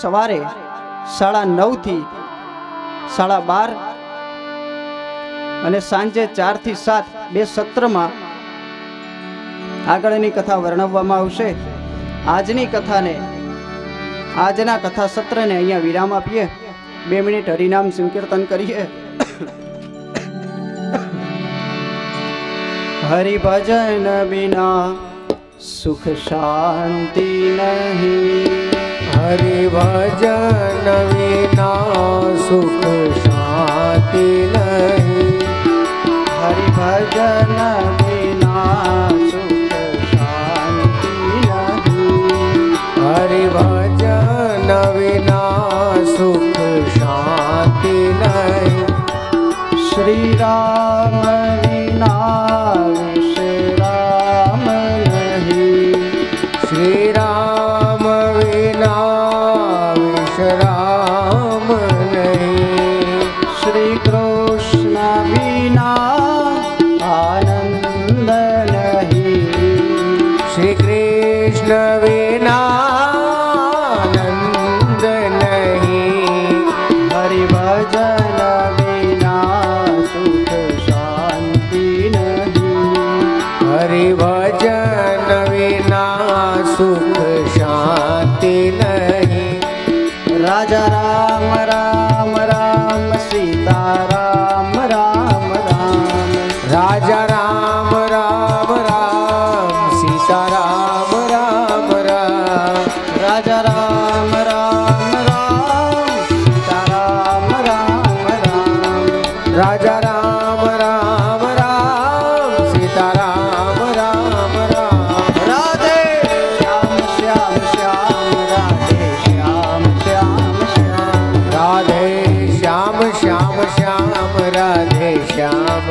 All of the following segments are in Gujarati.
સવારે 9:30 થી 12:30 અને સાંજે 4 થી 7 બે સત્રમાં આગળની કથા વર્ણવવામાં આવશે। આજના કથા સત્રને અહીંયા વિરામ આપીએ। 2 મિનિટ હરિનામ સંકીર્તન કરીએ। હરિ ભજન વિના સુખ શાંતિ નહીં, હરિ ભજન વિના સુખ શાંતિ નહીં, હરિ ભજન વિના સુખ શાંતિ નહીં, હરિ ભજન વિના સુખ શાંતિ નહીં, શ્રી રામ વિના વિશ્રામ નહીં, શ્રી રામ વિના વિશ્રામ નહીં, શ્રી કૃષ્ણ વિના આનંદ નહીં, શ્રી કૃષ્ણ વિના આનંદ નહીં, હરિ ભજન વિના સુખ શાંતિ નહીં, હરિ ભજન વિના સુખ શાંતિ નહીં, રાજા રામ રામ રામ સીતા રામ રામ રામ, રાજા રામ રામ રામ સીતા રામ રામ રામ, રાજા રામ રામ રામ સીતા રામ રામ રામ, રાજા રામ રામ રામ સીતા રામ રામ રામ, રાધે શ્યામ શ્યામ શ્યામ, રાધે શ્યામ શ્યામ શ્યામ, રાધે શ્યામ શ્યામ શ્યામ, રાધે શ્યામ શ્યામ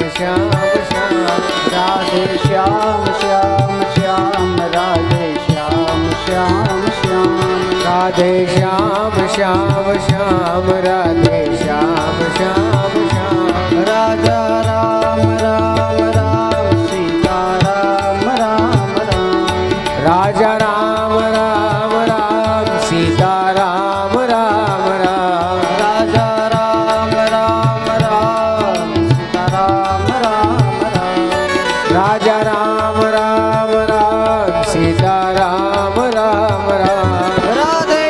શ્યામ, રાધે શ્યામ શ્યામ શ્યામ, રાધે શ્યામ શ્યામ શ્યામ, રાધે શ્યામ શ્યામ શ્યામ, રાધે શ્યામ શ્યામ શ્યામ, રાજા રામ રામ રામ સીતા રામ રામ રામ, રાજા રામ રામ રામ સીતા રામ રામ રામ, રાજા રામ રામ રામ સીતા રામ રામ રામ, રાજા રામ રામ રામ સીતા રામ રામ રામ, રાધે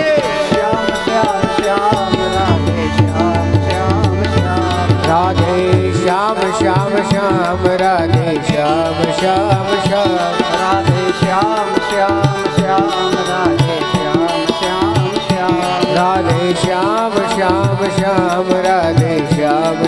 શ્યામ શ્યામ શ્યામ, રાધે શ્યામ શ્યામ શ્યામ, રાધે શ્યામ શ્યામ શ્યામ, રાધે શ્યામ શ્યામ શ્યામ, રાધે શ્યામ શ્યામ શ્યામ, રાધે શ્યામ શ્યામ શ્યામ, રાધે શ્યામ શ્યામ શ્યામ, રાધે શ્યામ શ્યામ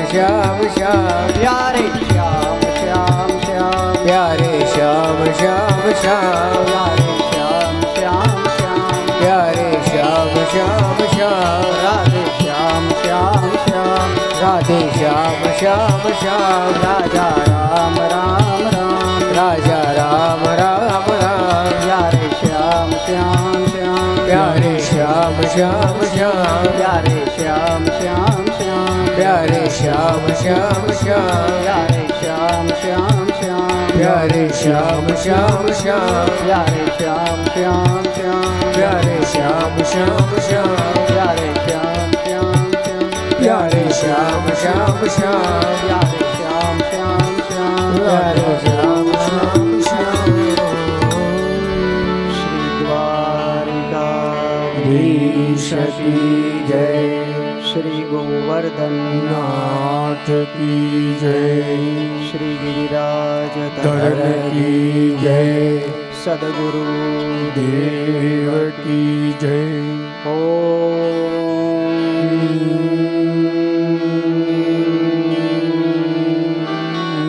શ્યામ, પ્યારે શ્યામ શ્યામ શ્યામ, પ્યારે શ્યામ શ્યામ શ્યામ, પ્યારે શ્યામ શ્યામ શ્યામ, પ્યારે શ્યામ શ્યામ શ્યામ, રાધે શ્યામ શ્યામ શ્યામ, રાધે શ્યામ શ્યામ શ્યામ, રાજા રામ રામ રામ, રાજા રામ રામ રામ, પ્યારે શ્યામ શ્યામ શ્યામ, પ્યારે શ્યામ શ્યામ શ્યામ, પ્યારે શ્યામ શ્યામ શ્યામ, પ્યારે શ્યામ શ્યામ શ્યામ, પ્યારે શ્યામ શ્યામ શ્યામ, પ્યારે શ્યામ શ્યામ શ્યામ, પ્યારે શ્યામ શ્યામ શ્યામ, પ્યારે શ્યામ શ્યામ શ્યામ, પ્યારે શ્યામ શ્યામ શ્યામ, પ્યારે શ્યામ શ્યામ શ્યામ, પ્યારે શ્યામ શ્યામ શ્યામ, પ્યારે શ્યામ શ્યામ શ્યામ, શ્રી દ્વારિકાધીશ કી જય, શ્રી ગોવર્ધન નાથ કી જય, શ્રી ગિરિરાજ ધર્મ કી જય, સદગુરુ દેવ કી જય,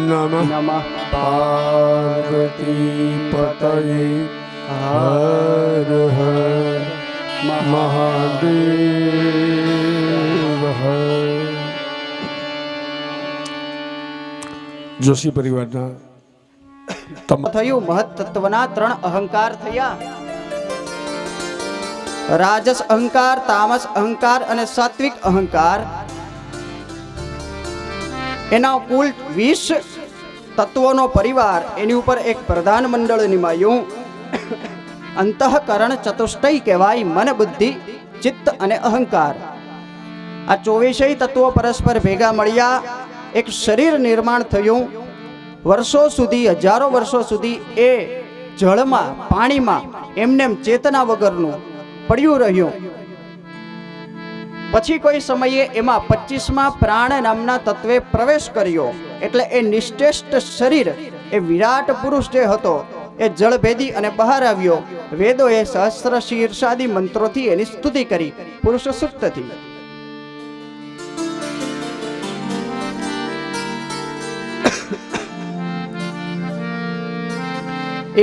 નમઃ નમઃ પાર્વતી પતયે હર હર મહાદેવ હર। જોશી પરિવારના થયું મહત્તત્વના 3 અહંકાર થયા। રાજસ અહંકાર, તામસ અહંકાર અને સાત્વિક અહંકાર। એના કુલ 20 તત્વોનો પરિવાર, એની ઉપર એક પ્રધાન મંડળ નિમાયું। અંતઃકરણ ચતુષ્ટય કહેવાય, મન બુદ્ધિ ચિત્ત અને અહંકાર, આ 24 તત્વો પરસ્પર ભેગા મળ્યા, એક શરીર નિર્માણ થયું. વર્ષો સુધી, હજારો વર્ષો સુધી એ જળમાં, પાણીમાં એમનેમ ચેતના વગરનું પડ્યું રહ્યું. પછી કોઈ સમયે એમાં 25માં પ્રાણ નામના તત્વે પ્રવેશ કર્યો. એટલે એ નિશ્ચેષ્ટ શરીર, એ વિરાટ પુરુષ જે હતો એ જળભેદી અને બહાર આવ્યો. વેદોએ સહસ્ર શીર્ષાદી મંત્રોથી એની સ્તુતિ કરી, પુરુષ સુક્તથી.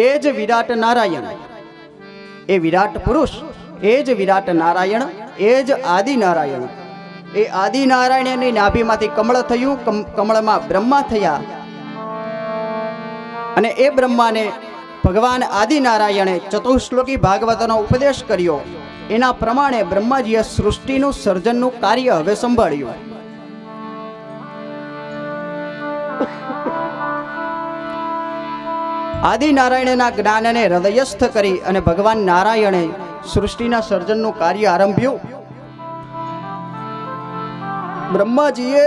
એ જ વિરાટ નારાયણ, એ વિરાટ પુરુષ, એ જ વિરાટ નારાયણ, એ જ આદિ નારાયણ. એ આદિ નારાયણની નાભીમાંથી કમળ થયું, કમળમાં બ્રહ્મા થયા. અને એ બ્રહ્માને ભગવાન આદિ નારાયણે ચતુશ્લોકી ભાગવતનો ઉપદેશ કર્યો. એના પ્રમાણે બ્રહ્માજીએ સૃષ્ટિનું સર્જનનું કાર્ય હવે સંભાળ્યું. આદિ નારાયણના જ્ઞાનને હૃદયસ્થ કરી અને ભગવાન નારાયણે સૃષ્ટિના સર્જનનું કાર્ય આરંભ્યું. બ્રહ્માજીએ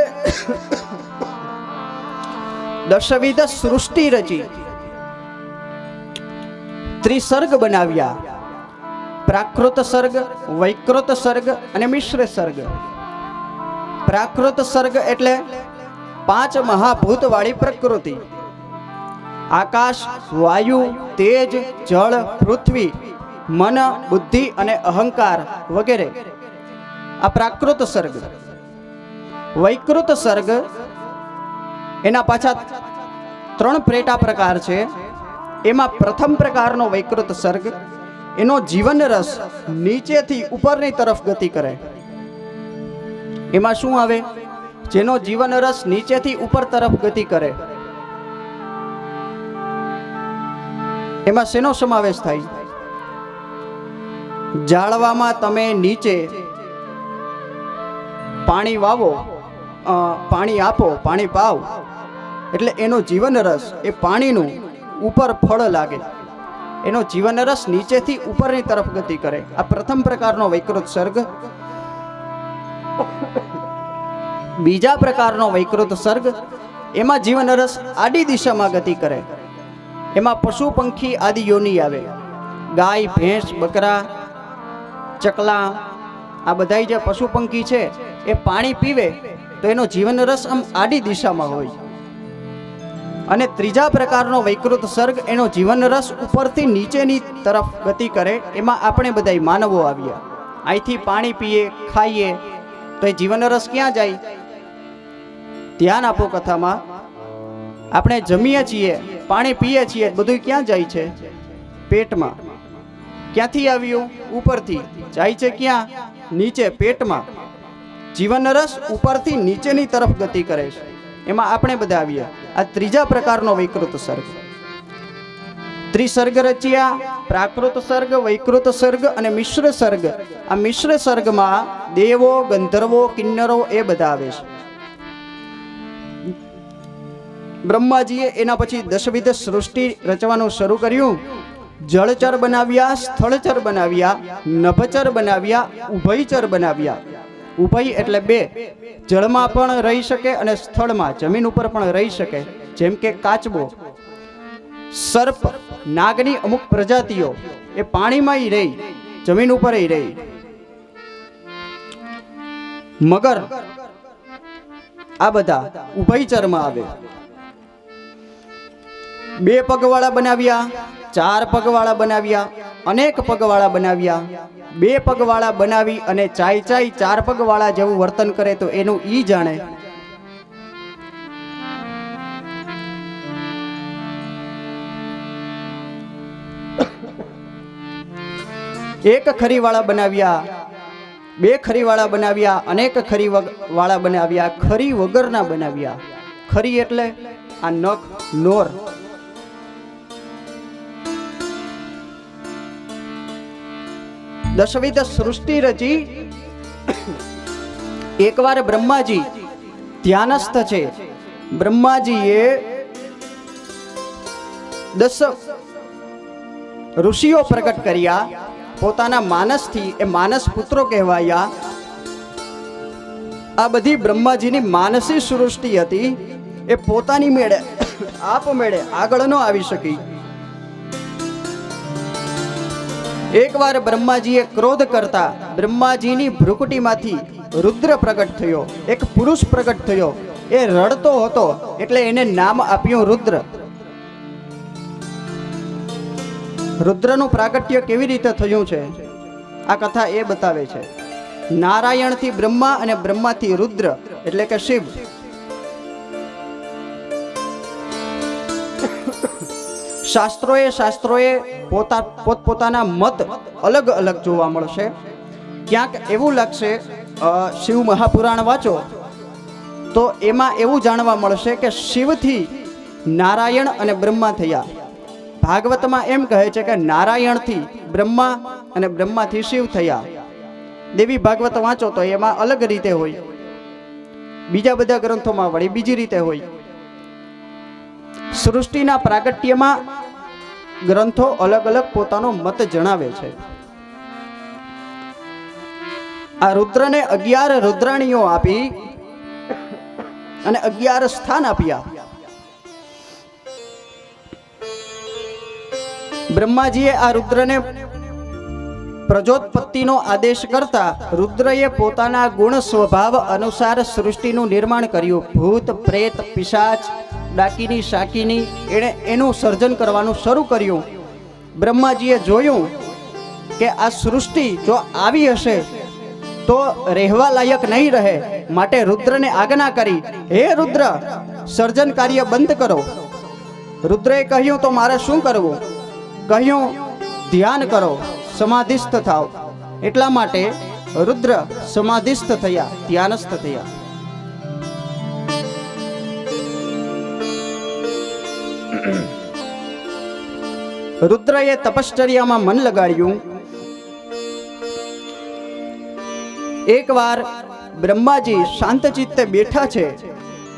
દશવિધ સૃષ્ટિ રચી, ત્રિસર્ગ બનાવ્યા. પ્રાકૃત સર્ગ, વૈકૃત સર્ગ અને મિશ્ર સર્ગ. પ્રાકૃત સર્ગ એટલે 5 મહાભૂત વાળી પ્રકૃતિ. આકાશ, વાયુ, તેજ, જળ, પૃથ્વી, મન, બુદ્ધિ અને અહંકાર વગેરે, આ પ્રાકૃત સર્ગ. વૈકૃત સર્ગ, એના પાછા 3 પેટા પ્રકાર છે. એમાં પ્રથમ પ્રકારનો વૈકૃત સર્ગ, એનો જીવન રસ નીચેથી ઉપરની તરફ ગતિ કરે. એમાં શું આવે? જેનો જીવન રસ નીચેથી ઉપર તરફ ગતિ કરે, એમાં શેનો સમાવેશ થાય? જાળવામાં તમે નીચે પાણી વાવો, પાણી આપો, પાણી પાવ, એટલે એનો જીવન રસ એ પાણીનું ઉપર ફળ લાગે. એનો જીવન રસ નીચેથી ઉપરની તરફ ગતિ કરે. આ પ્રથમ પ્રકારનો વૈકૃત સર્ગ. બીજા પ્રકારનો વૈકૃત સર્ગ, એમાં જીવન રસ આડી દિશામાં ગતિ કરે. એમાં પશુ પંખી આદિ યોની આવે. ગાય, ભેંસ, બકરા, ચકલા, આ બધા જે પશુ પંખી છે એ પાણી પીવે તો એનો જીવન રસ આમ આડી દિશામાં હોય. અને ત્રીજા પ્રકારનો વૈકૃત સર્ગ, એનો જીવન રસ ઉપરથી નીચેની તરફ ગતિ કરે. એમાં આપણે બધા માનવો આવ્યા. અહીંથી પાણી પીએ, ખાઈએ તો એ જીવન રસ ક્યાં જાય? ધ્યાન આપો કથામાં. આપણે જમીએ છીએ, પાણી પીએ છીએ, બધું ક્યાં જાય છે? પેટમાં. ક્યાંથી આવ્યું? ઉપરથી. જાય છે ક્યાં? નીચે, પેટમાં. જીવન રસ ઉપરથી નીચેની તરફ ગતિ કરે છે. એમાં આપણે બધા આવીએ. આ ત્રીજા પ્રકારનો વૈકૃત સર્ગ. ત્રિસર્ગ રચ્યા: પ્રાકૃત સર્ગ, વૈકૃત સર્ગ અને મિશ્ર સર્ગ. આ મિશ્ર સર્ગમાં દેવો, ગંધર્વો, કિન્નરો એ બધા આવે છે. બ્રહ્માજીએ એના પછી દશવિધ સૃષ્ટિ રચવાનું શરૂ કર્યું. જળચર બનાવ્યા, સ્થળચર બનાવ્યા, નભચર બનાવ્યા, ઉભયચર બનાવ્યા. ઉભય એટલે 2, જળમાં પણ રહી શકે અને સ્થળમાં, જમીન ઉપર પણ રહી શકે. જેમ કે કાચબો, સર્પ, નાગની અમુક પ્રજાતિઓ એ પાણીમાં રહી, જમીન ઉપર રહી. મગર, આ બધા ઉભયચરમાં આવે. 2 પગવાળા બનાવ્યા, 4 પગવાળા બનાવ્યા, અનેક પગવાળા બનાવ્યા. 2 પગવાળા બનાવી અને ચાય 4 પગવાળા જેવું વર્તન કરે તો એનું ઈ જાણે. એક ખરીવાળા બનાવ્યા, 2 ખરીવાળા બનાવ્યા, અનેક ખરીવાળા બનાવ્યા, ખરી વગરના બનાવ્યા. ખરી એટલે આ નખ, નોર. દશવિધ સૃષ્ટિ રચી. એકવાર બ્રહ્માજી ધ્યાનસ્થ છે. બ્રહ્માજીએ 10 ઋષિઓ પ્રગટ કર્યા. પોતાના માનસથી, એ માનસ પુત્રો કહેવાયા. આ બધી બ્રહ્માજીની માનસી સૃષ્ટિ હતી. એ પોતાની મેળે આપમેળે આગળ ન આવી શકી. એકવાર બ્રહ્માજીએ ક્રોધ કરતા બ્રહ્માજીની ભ્રુકુટીમાંથી રુદ્ર પ્રગટ થયો, એક પુરુષ પ્રગટ થયો. એ રડતો હતો એટલે એને નામ આપ્યું રુદ્ર. રુદ્રનું પ્રાગટ્ય કેવી રીતે થયું છે આ કથા એ બતાવે છે. નારાયણથી બ્રહ્મા અને બ્રહ્માથી રુદ્ર એટલે કે શિવ. શાસ્ત્રોએ પોતપોતાના મત અલગ અલગ જોવા મળશે. ક્યાંક એવું લાગશે, શિવ મહાપુરાણ વાંચો તો એમાં એવું જાણવા મળશે કે શિવથી નારાયણ અને બ્રહ્મા થયા. ભાગવતમાં એમ કહે છે કે નારાયણથી બ્રહ્મા અને બ્રહ્માથી શિવ થયા. દેવી ભાગવત વાંચો તો એમાં અલગ રીતે હોય, બીજા બધા ગ્રંથોમાં વળી બીજી રીતે હોય. સૃષ્ટિના પ્રાગટ્યમાં ગ્રંથો અલગ અલગ પોતાનો મત જણાવે છે. આ રુદ્રને 11 રુદ્રાણીઓ આપી અને 11 સ્થાન આપ્યા. બ્રહ્માજીએ આ રુદ્રને પ્રજોત્પત્તિનો આદેશ કરતા રુદ્રએ પોતાના ગુણ સ્વભાવ અનુસાર સૃષ્ટિનું નિર્માણ કર્યું. ભૂત, પ્રેત, પિશાચ, ડાકીની, શાકીની, એણે એનું સર્જન કરવાનું શરૂ કર્યું. બ્રહ્માજીએ જોયું કે આ સૃષ્ટિ જો આવી હશે તો રહેવા લાયક નહીં રહે, માટે રુદ્રને આજ્ઞા કરી, હે રુદ્ર, સર્જન કાર્ય બંધ કરો. રુદ્રએ કહ્યું તો મારે શું કરવું? કહ્યું ધ્યાન કરો, સમાધિસ્થ થાવ. એટલા માટે રુદ્ર સમાધિસ્થ થયા, ધ્યાનસ્થ થયા. રુદ્રએ તપશ્ચર્યામાં મન લગાડ્યું. એકવાર બ્રહ્માજી શાંતચિત્તે બેઠા છે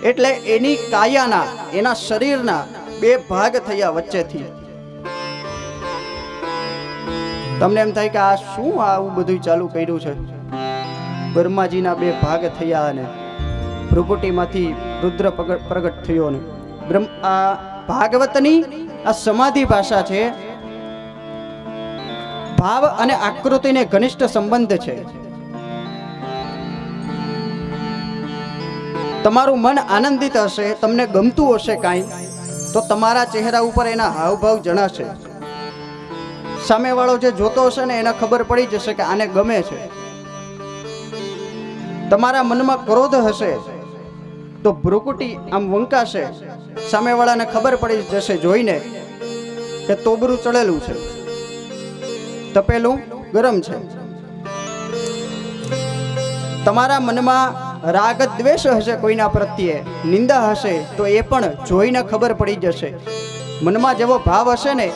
એટલે એની કાયાના, એના શરીરના 2 ભાગ થયા વચ્ચેથી. તમને એમ થાય કે આ શું આવું બધું ચાલુ કર્યું છે? બ્રહ્માજીના 2 ભાગ થયા અને ભ્રુકુટીમાંથી રુદ્ર પ્રગટ થયો. ને આ ભાગવતની આ સમાધિ ભાષા છે. ભાવ અને આકૃતિને ઘનિષ્ઠ સંબંધ છે. તમારું મન આનંદિત હશે, તમને ગમતું હશે કાંઈ, તો તમારા ચહેરા ઉપર એના હાવભાવ જણાશે. સામેવાળો જે જોતો હશે ને એને ખબર પડી જશે કે આને ગમે છે. તમારા મનમાં ક્રોધ હશે તો ભ્રુકુટી આમ વંકાશે, સામેવાળાને ખબર પડી જશે જોઈને કે તોબરું ચડેલું છે, તપેલું ગરમ છે. તમારા મનમાં રાગ દ્વેષ હશે કોઈના પ્રત્યે, નિંદા હશે તો એ પણ જોઈને ખબર પડી જશે. મનમાં જેવો ભાવ હશે ને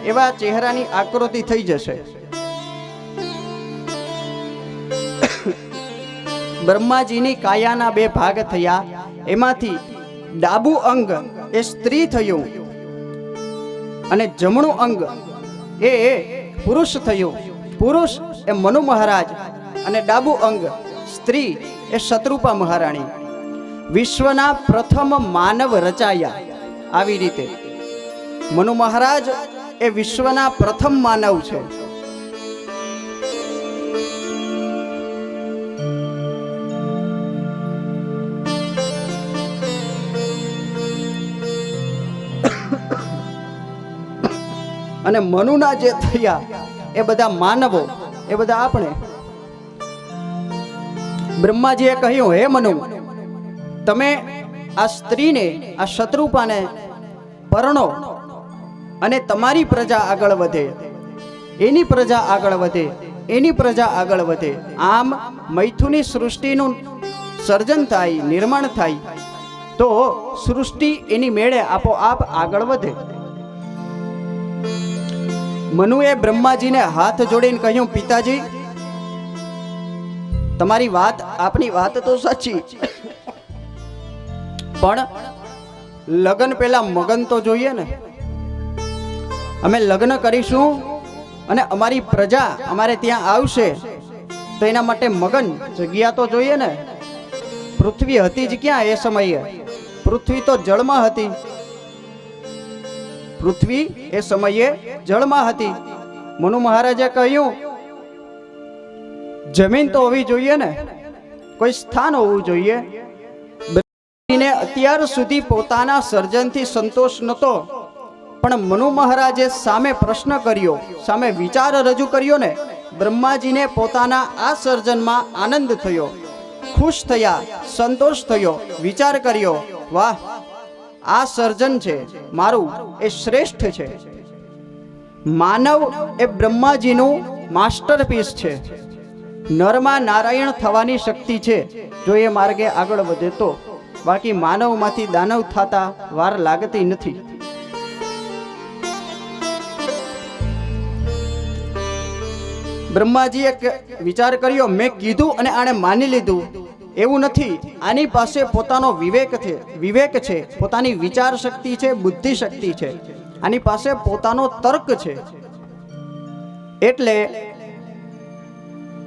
એવા ચહેરાની આકૃતિ થઈ જશે. બ્રહ્માજીની કાયાના 2 ભાગ થયા. એમાંથી ડાબું અંગ એ સ્ત્રી થયું અને જમણું અંગ એ પુરુષ થયું. પુરુષ એ મનુ મહારાજ અને ડાબું અંગ સ્ત્રી એ શત્રુપા મહારાણી. વિશ્વના પ્રથમ માનવ રચાયા. આવી રીતે મનુ મહારાજ એ વિશ્વના પ્રથમ માનવ છે. અને મનુના જે થયા એ બધા માનવો, એ બધા આપણે. બ્રહ્માજીએ કહ્યું, હે મનુ, તમે આ સ્ત્રીને, આ શત્રુપાને પરણો અને તમારી પ્રજા આગળ વધે, એની પ્રજા આગળ વધે, એની પ્રજા આગળ વધે. આમ મૈથુની સૃષ્ટિનું સર્જન થાય, નિર્માણ થાય તો સૃષ્ટિ એની મેળે આપોઆપ આગળ વધે. મનુએ બ્રહ્માજીને હાથ જોડીને કહ્યું, પિતાજી, તમારી વાત, આપની વાત તો સાચી, પણ લગ્ન પહેલા મગન તો જોઈએ ને. અમે લગ્ન કરીશું અને અમારી પ્રજા અમારે ત્યાં આવશે તો એના માટે મગન જગ્યા તો જોઈએ ને. પૃથ્વી હતી જ ક્યાં એ સમયે? પૃથ્વી તો જળમાં હતી. પૃથ્વી એ સમયે જળમાં હતી. મનુ મહારાજે કહ્યું જમીન તો હોવી જોઈએ ને, કોઈ સ્થાન હોવું જોઈએ. બ્રહ્માજીને અત્યાર સુધી પોતાના સર્જનથી સંતોષ નહોતો, પણ મનુ મહારાજે સામે પ્રશ્ન કર્યો, સામે વિચાર રજૂ કર્યો ને, બ્રહ્માજીને પોતાના આ સર્જનમાં આનંદ થયો, ખુશ થયા, સંતોષ થયો, વિચાર કર્યો, વાહ, આ સર્જન છે મારું એ શ્રેષ્ઠ છે. માનવ એ બ્રહ્માજીનું માસ્ટરપીસ છે. નરમાં નારાયણ થવાની શક્તિ છે જો એ માર્ગે આગળ વધે તો. બાકી માનવમાંથી દાનવ થતા વાર લાગતી નથી. બ્રહ્માજીએ વિચાર કર્યો, મેં કીધું અને આણે માની લીધું એવું નથી. આની પાસે પોતાનો વિવેક છે, પોતાની વિચાર શક્તિ છે, બુદ્ધિ શક્તિ છે, આની પાસે પોતાનો તર્ક છે. એટલે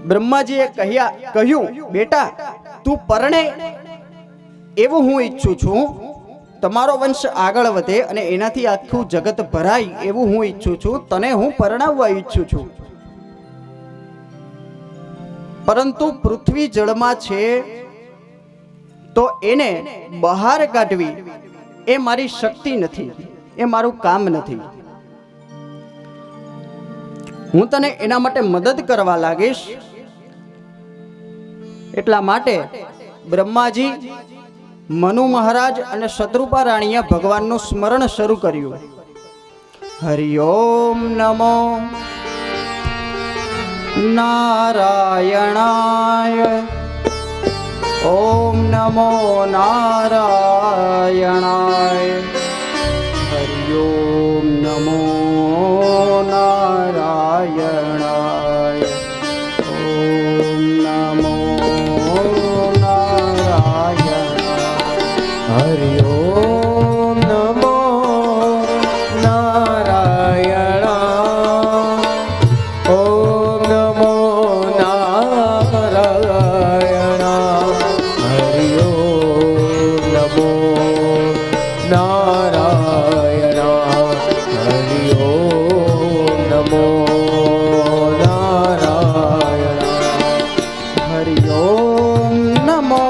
બ્રહ્માજીએ કહ્યું, બેટા તું પરણે એવું હું ઈચ્છું છું, તમારો વંશ આગળ વધે અને એનાથી આખું જગત ભરાય એવું હું ઈચ્છું છું. તને હું પરણાવવા ઈચ્છું છું. પરંતુ પૃથ્વી જળમાં છે તો એને બહાર કાઢવી એ મારી શક્તિ નથી, એ મારું કામ નથી. હું તને એના માટે મદદ કરવા લાગીશ. એટલા માટે બ્રહ્માજી, મનુ મહારાજ અને શત્રુપા રાણીએ ભગવાનનું સ્મરણ શરૂ કર્યું. હરિ ઓમ નમો નારાયણાય, ઓમ નમો નારાયણાય, હરિ ઓમ નમો નારાયણાય, ઓમ નમો નારાયણાય, હરિ ઓમ નમો નારાયણ, ઓમ નમો નારાયણ, હરિ ઓમ નમો નારાયણ, હરિ ઓમ નમો નારાયણ, હરિ ઓમ નમો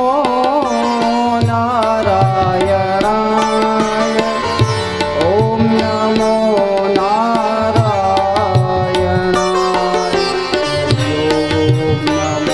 નારાયણાય, ઓમ નમો નારાયણાય, ઓમ નમો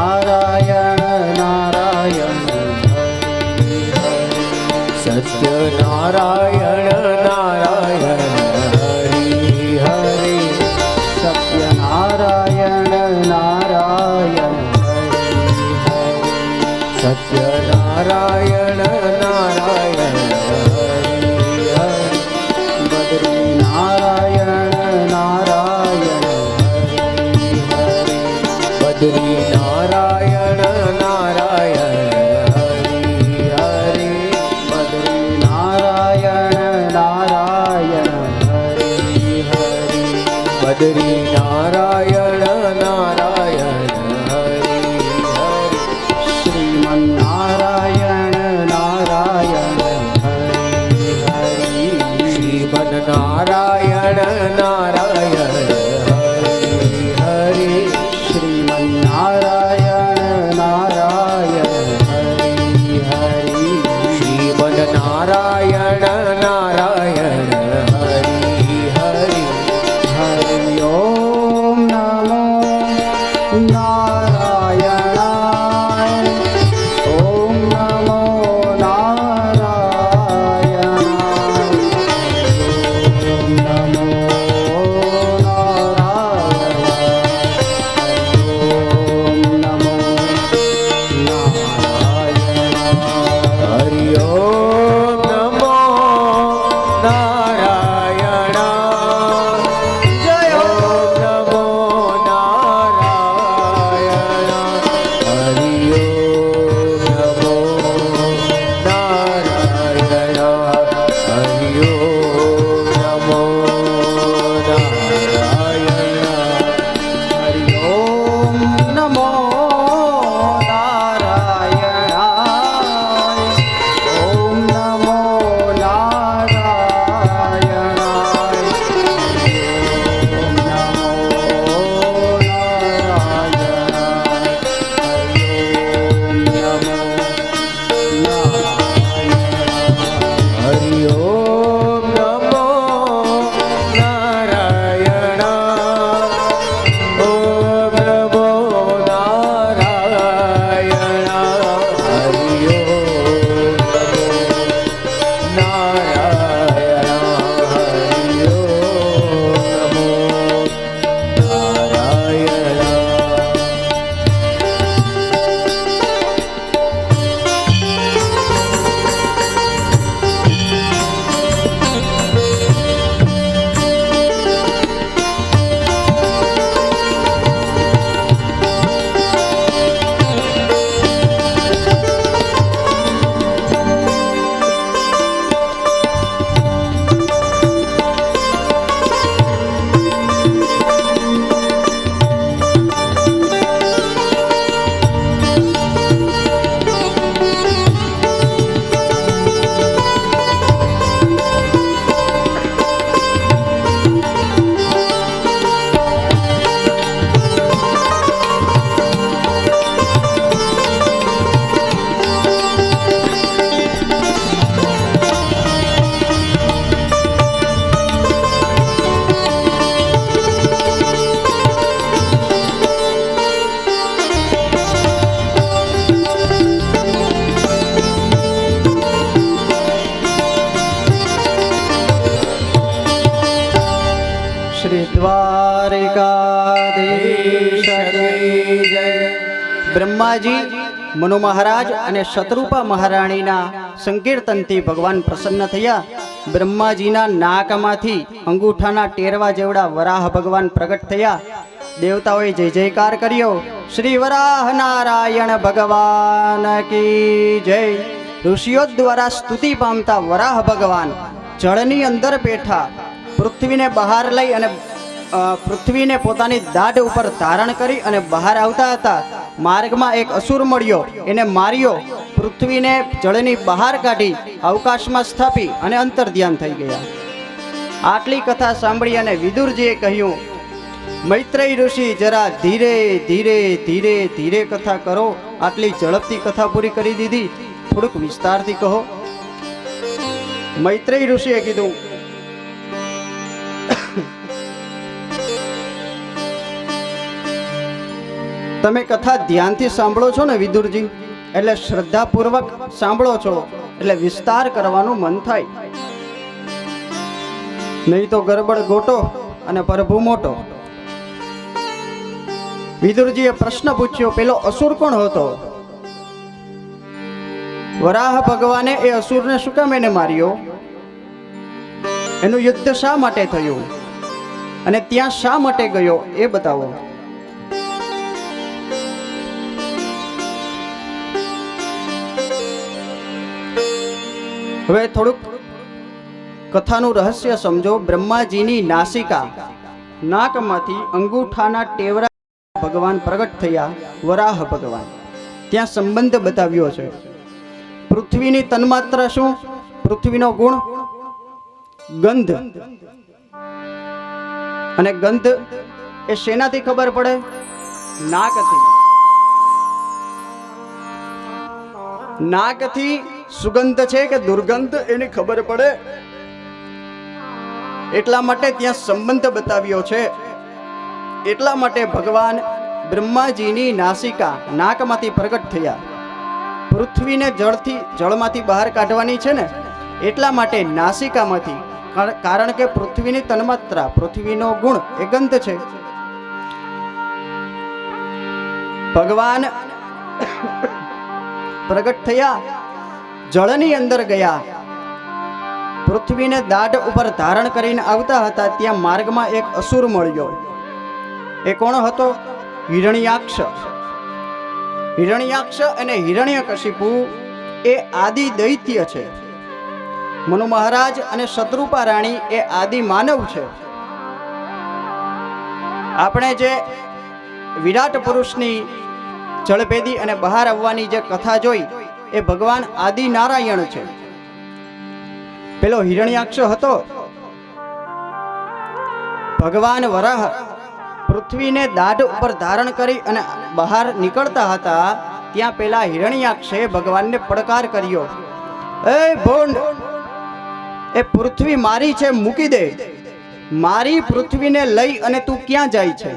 નારાયણ નારાયણ હરિ હરિ સત્યનારાયણ નારાયણ હરિ હરિ સત્યનારાયણ નારાયણ હરિ હરિ સત્યનારાયણ નારાયણ હરિ હરિ બદ્રી નારાયણ નારાયણ હરિ હરિ બદ્રી નારાયણ નારાયણ હરિ હરિ બદ્રી નારાયણ નારાયણ હરિ હરિ બદ્રી નારાયણ નારાયણ હરિ હરિ શ્રીમન્નારાયણ નારાયણ હરિ હરિ શ્રીમન્નારાયણ નારાયણ હરિ હરિ શ્રીમન્નારાયણ નારાયણ હરિ હરિ શ્રીમન્નારાયણ નારાયણ હરિ હરિ હરિ ઓમ નમો નારાયણાય ઓમ નમો નારાયણાય ઓમ નમો નારાયણાય હરિ ઓમ નમો નારાયણ જય ઓમ નમો નારાયણ હરિ ઓમ નમો નારાયણ હરિ ઓમ નમો નારાયણ હરિ ઓમ નમો નારાયણાય ઓમ નમો નારાયણાય ઓમ નમો નારાયણ હરિ ઓમ નમો નારાયણ હરિ શ્રી દ્વારિકાધીશ જય. બ્રહ્માજી, મનુ મહારાજ અને શત્રુપા મહારાણીના સંકીર્તનથી ભગવાન પ્રસન્ન થયા. બ્રહ્માજીના નાકમાંથી અંગૂઠાના ટેરવા જેવડા વરાહ ભગવાન પ્રગટ થયા. દેવતાઓએ જય જયકાર કર્યો. શ્રી વરાહ નારાયણ ભગવાન કી જય. ઋષિઓ દ્વારા સ્તુતિ પામતા વરાહ ભગવાન જળની અંદર બેઠા પૃથ્વીને બહાર લઈ અને પૃથ્વીને પોતાની દાઢ ઉપર ધારણ કરી અને બહાર આવતા હતા. માર્ગમાં એક અસુર મળ્યો, એને માર્યો, પૃથ્વીને જળની બહાર કાઢી અવકાશમાં સ્થાપી અને અંતર્ધ્યાન થઈ ગયા. આટલી કથા સાંભળી અને વિદુરજીએ કહ્યું, મૈત્રેય ઋષિ, જરા ધીરે ધીરે ધીરે ધીરે કથા કરો. આટલી ઝડપથી કથા પૂરી કરી દીધી, થોડુંક વિસ્તારથી કહો. મૈત્રેય ઋષિએ કીધું, તમે કથા ધ્યાનથી સાંભળો છો ને વિદુરજી, એટલે શ્રદ્ધાપૂર્વક સાંભળો છો એટલે વિસ્તાર કરવાનું મન થાય, નહીં તો ગરબડ ગોટો અને પ્રભુ મોટો. વિદુરજીએ પ્રશ્ન પૂછ્યો, પેલો અસુર કોણ હતો? વરાહ ભગવાને એ અસુરને શું કામ એને માર્યો? એનું યુદ્ધ શા માટે થયું અને ત્યાં શા માટે ગયો એ બતાવો. હવે થોડુંક કથાનું રહસ્ય સમજો. બ્રહ્માજીની નાસિકા નાકમાંથી અંગૂઠાના ટેવરા ભગવાન પ્રગટ થયા, વરાહ ભગવાન. ત્યાં સંબંધ બતાવ્યો છે. પૃથ્વીની તન્માત્રા શું? પૃથ્વીનો ગુણ ગંધ. અને ગંધ એ શેનાથી ખબર પડે? નાકથી. નાકથી સુગંધ છે કે દુર્ગંધ એની ખબર પડે. એટલા માટે ત્યાં સંબંધ બતાવ્યો છે. એટલા માટે ભગવાન બ્રહ્માજીની નાસિકા નાકમાંથી પ્રગટ થયા. પૃથ્વીને જળમાંથી બહાર કાઢવાની છે ને, એટલા માટે નાસિકામાંથી. કારણ કે પૃથ્વીની તન્માત્રા, પૃથ્વીનો ગુણ એ ગંધ છે. ભગવાન પ્રગટ થયા, જળની અંદર ગયા. પૃથ્વીને દાઢ ઉપર ધારણ કરીને આવતા હતા, ત્યાં માર્ગમાં એક અસુર મળ્યો. એ કોણ હતો? હિરણ્યાક્ષ. હિરણ્યાક્ષ અને હિરણ્યકશિપુ એ આદિ દૈત્ય છે. મનુ મહારાજ અને શત્રુપા રાણી એ આદિ માનવ છે. આપણે જે વિરાટ પુરુષની જળભેદી અને બહાર આવવાની જે કથા જોઈ, એ ભગવાન આદિ નારાયણ છે. પેલો હિરણ્યાક્ષ હતો. ભગવાન વરાહ પૃથ્વીને દાઢ ઉપર ધારણ કરી અને બહાર નીકળતા હતા, ત્યાં પેલા હિરણ્યાક્ષે ભગવાનને પડકાર કર્યો, એ ભોંડ, એ પૃથ્વી મારી છે, મૂકી દે. મારી પૃથ્વીને લઈ અને તું ક્યાં જાય છે?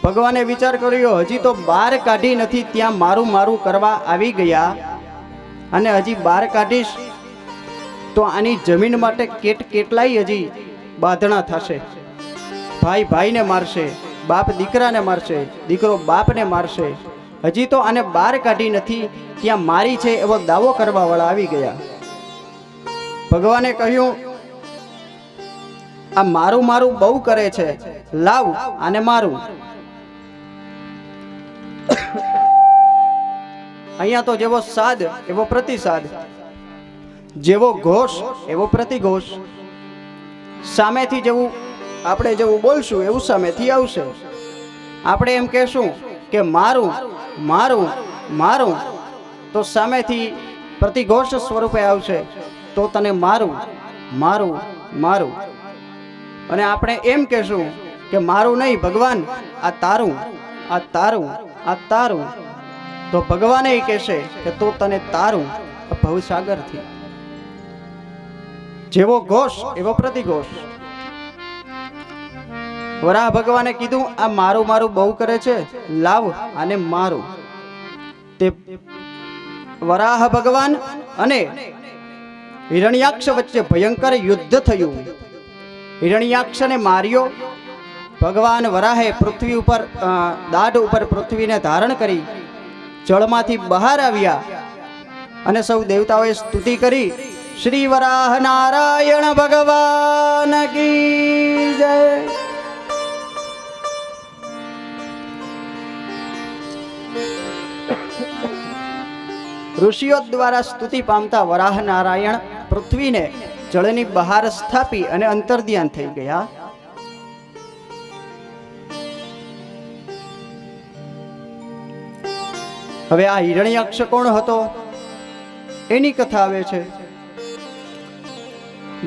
ભગવાને વિચાર કર્યો, હજી તો બહાર કાઢી નથી, ત્યાં મારું મારું કરવા આવી ગયા, અને હજી બહાર કાઢીશ તો આની જમીન માટે કેટલાય હજી બાંધણા થશે. ભાઈ ભાઈને મારશે, બાપ દીકરાને મારશે, દીકરો બાપને મારશે. હજી તો આને બહાર કાઢી નથી, ત્યાં મારી છે એવો દાવો કરવા વાળા આવી ગયા. ભગવાને કહ્યું, આ મારું મારું બહુ કરે છે, લાવ આને મારું. અહીંયા તો જેવો સાદ એવો પ્રતિસાદ, જેવો ઘોષ એવો પ્રતિઘોષ. સામેથી જેવું આપણે જેવું બોલશું એવું સામેથી આવશે. આપણે એમ કહેશું કે મારું મારું મારું, તો સામેથી પ્રતિઘોષ સ્વરૂપે આવશે, તો તને મારું મારું મારું. અને આપણે એમ કહેશું કે મારું નહીં ભગવાન, આ તારું આ તારું આ તારું, તો ભગવાન એ કહેશે કે તો તને તારું ભવસાગરથી. જેવો ઘોષ એવો પ્રતિઘોષ. વરાહ ભગવાને કીધું, આ મારું મારું બહુ કરે છે, લાવ આને મારું. તે વરાહ ભગવાન અને હિરણ્યાક્ષ વચ્ચે ભયંકર યુદ્ધ થયું. હિરણ્યાક્ષને માર્યો. ભગવાન વરાહે પૃથ્વી ઉપર દાઢ ઉપર પૃથ્વીને ધારણ કરી જળમાંથી બહાર આવ્યા, અને સૌ દેવતાઓએ સ્તુતિ કરી. શ્રી વરાહ નારાયણ ભગવાન કી જય. ઋષિઓ દ્વારા સ્તુતિ પામતા વરાહ નારાયણ પૃથ્વીને જળની બહાર સ્થાપી અને અંતર્ધ્યાન થઈ ગયા. હવે આ હિરણ્યાક્ષ કોણ હતો એની કથા આવે છે.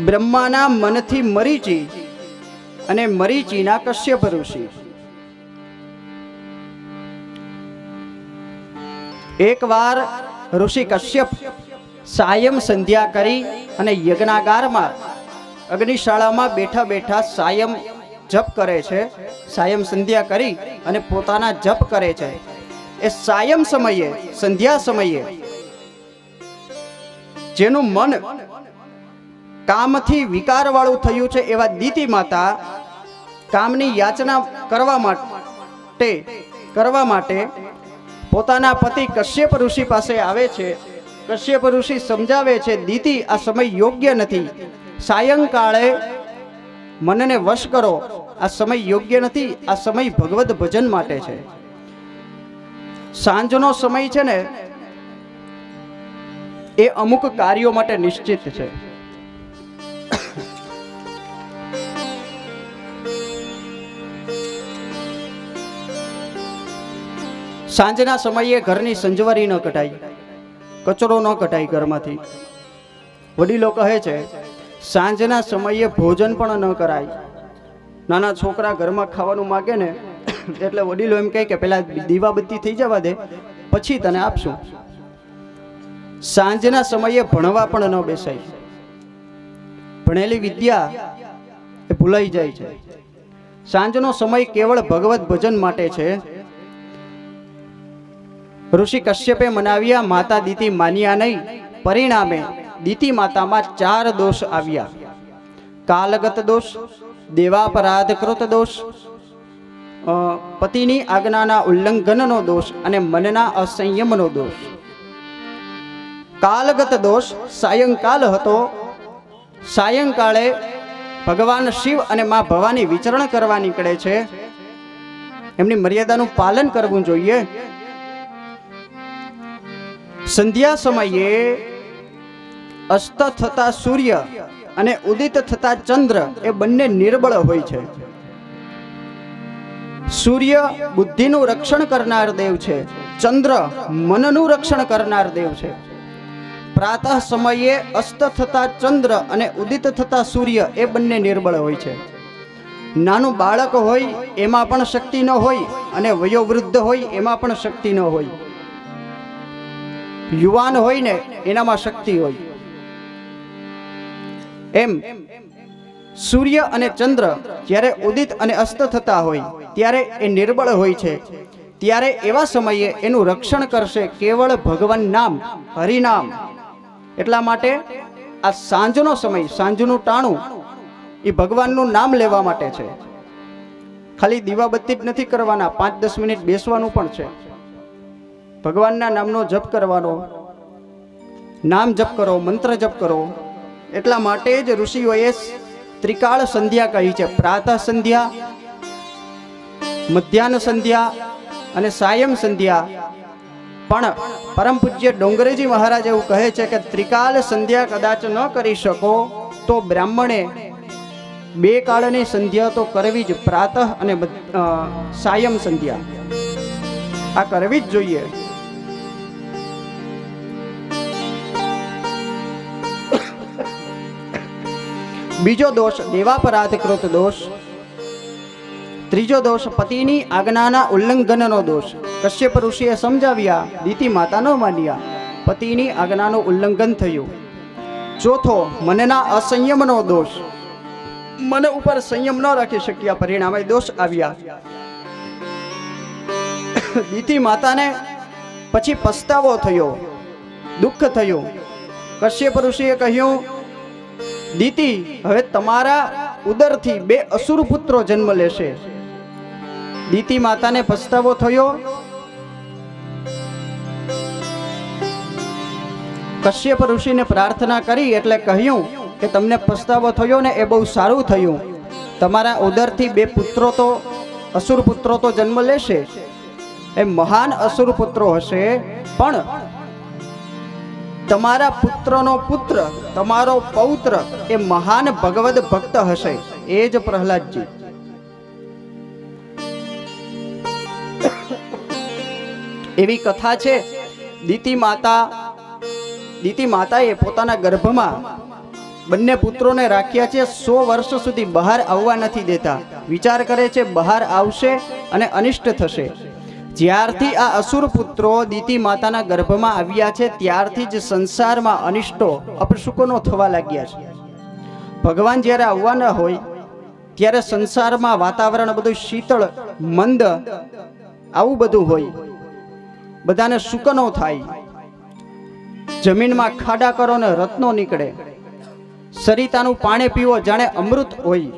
બ્રહ્માના મનથી મરીચી અને મરીચીના કશ્યપ ઋષિ. એકવાર ઋષિ કશ્યપ સાયમ સંધ્યા કરી અને યજ્ઞાગારમાં અગ્નિશાળામાં બેઠા બેઠા સાયમ જપ કરે છે, સાયમ સંધ્યા કરી અને પોતાના જપ કરે છે, એ સાયમ સમયે, સંધ્યા સમયે જેનું મન કામથી વિકારવાળું થયું છે એવા દિતિ માતા કામની યાચના કરવા માટે પોતાના પતિ કશ્યપ ઋષિ પાસે આવે છે. કશ્યપ ઋષિ સમજાવે છે, દિતિ આ સમય યોગ્ય નથી, સાયંકાળે મનને વશ કરો, આ સમય યોગ્ય નથી, આ સમય ભગવદ ભજન માટે છે. સાંજનો સમય છે ને એ અમુક કાર્યો માટે નિશ્ચિત છે. સાંજના સમયે ઘરની સંજવારી ન કઢાય, કચરો ન કઢાય ઘરમાંથી. વડીલો કહે છે સાંજના સમયે ભોજન પણ ન કરાય. નાના છોકરા ઘરમાં ખાવાનું માગે ને એટલે વડીલો એમ કહે કે પેલા દીવાબત્તી થઈ જવા દે પછી તને આપશું. સાંજના સમયે ભણવા પણ ન બેસાય. ભણેલી વિદ્યા એ ભૂલાઈ જાય છે. સાંજનો સમય કેવળ ભગવત ભજન માટે છે. ઋષિ કશ્યપે મનાવ્યા, માતા દિતિ માન્યા નહીં. પરિણામે દિતિ માતામાં 4 દોષ આવ્યા: કાલગત દોષ, દેવાપરાધકૃત દોષ, પતિની આજ્ઞાના ઉલ્લંઘનનો દોષ અને મનના અસંયમનો દોષ. કાલગત દોષ સાયંકાલ હતો. સાયંકાળે ભગવાન શિવ અને માં ભવાની વિચરણ કરવા નીકળે છે. એમની મર્યાદાનું પાલન કરવું જોઈએ. સંધ્યા સમયે અસ્ત થતા સૂર્ય અને ઉદિત થતા ચંદ્ર એ બંને નિર્બળ હોય છે. સૂર્ય બુદ્ધિનું રક્ષણ કરનાર દેવ છે, ચંદ્ર મનનું રક્ષણ કરનાર દેવ છે. પ્રાતઃ સમયે અસ્ત થતા ચંદ્ર અને ઉદિત થતા સૂર્ય એ બંને નિર્બળ હોય છે. નાનું બાળક હોય એમાં પણ શક્તિ ન હોય અને વયોવૃદ્ધ હોય એમાં પણ શક્તિ ન હોય. યુવાન હોય ને એનામાં શક્તિ હોય. એમ સૂર્ય અને ચંદ્ર જ્યારે ઉદિત અને અસ્ત થતા હોય ત્યારે એ નિર્બળ હોય છે. ત્યારે એવા સમયે એનું રક્ષણ કરશે કેવળ ભગવાન નામ, હરિનામ. એટલા માટે આ સાંજનો સમય, સાંજનું ટાણું એ ભગવાનનું નામ લેવા માટે છે. ખાલી દીવાબત્તી જ નથી કરવાના, 5-10 મિનિટ બેસવાનું પણ છે. ભગવાનના નામનો જપ કરવાનો, નામ જપ કરો, મંત્ર જપ કરો. એટલા માટે જ ઋષિઓએ ત્રિકાળ સંધ્યા કહી છે: પ્રાતઃ સંધ્યા, મધ્યાહ્ન સંધ્યા અને સાયમ સંધ્યા. પણ પરમ પૂજ્ય ડોંગરેજી મહારાજ એવું કહે છે કે ત્રિકાળ સંધ્યા કદાચ ન કરી શકો તો બ્રાહ્મણે 2 કાળની સંધ્યા તો કરવી જ. પ્રાતઃ અને સાયમ સંધ્યા આ કરવી જ જોઈએ. બીજો દોષ દેવાપરાધકૃત દોષ. ત્રીજો દોષ પતિની આજ્ઞાના ઉલ્લંઘનનો દોષ. કશ્યપ ઋષિએ સમજાવ્યા, દિતિ માતા ન માન્યા, પતિની આજ્ઞાનું ઉલ્લંઘન થયું. ચોથો મનના અસંયમનો દોષ. મન ઉપર સંયમ ન રાખી શક્યા, પરિણામે દોષ આવ્યા. દિતિ માતાને પછી પસ્તાવો થયો, દુઃખ થયું. કશ્યપ ઋષિએ કહ્યું, દિતિ હવે તમારા ઉદરથી 2 અસુર પુત્રો જન્મ લેશે. દિતિ માતાને પસ્તાવો થયો. કશ્યપ ઋષિને પ્રાર્થના કરી એટલે કહ્યું કે તમને પસ્તાવો થયો ને એ બહુ સારું થયું. તમારા ઉદરથી 2 પુત્રો તો અસુર પુત્રો તો જન્મ લેશે. એ મહાન અસુર પુત્રો હશે, પણ તમારા પુત્રનો પુત્ર, તમારો પૌત્ર એ મહાન ભગવદ ભક્ત હશે. એ જ પ્રહલાદજી. એવી કથા છે. દિતિ માતાએ પોતાના ગર્ભમાં બંને પુત્રોને રાખ્યા છે. 100 વર્ષ સુધી બહાર આવવા નથી દેતા. વિચાર કરે છે બહાર આવશે અને અનિષ્ટ થશે. જ્યારથી આ અસુર પુત્રો દિતિ માતાના ગર્ભમાં આવ્યા છે ત્યારથી જ સંસારમાં અનિષ્ટો, અપશુકનો થવા લાગ્યા છે. ભગવાન જ્યારે આવવાના હોય ત્યારે સંસારમાં વાતાવરણ બધું શીતળ મંદ આવું બધું હોય, બધાને સુકનો થાય, જમીનમાં ખાડા કરો ને રત્નો નીકળે, સરિતાનું પાણી પીવો જાણે અમૃત હોય.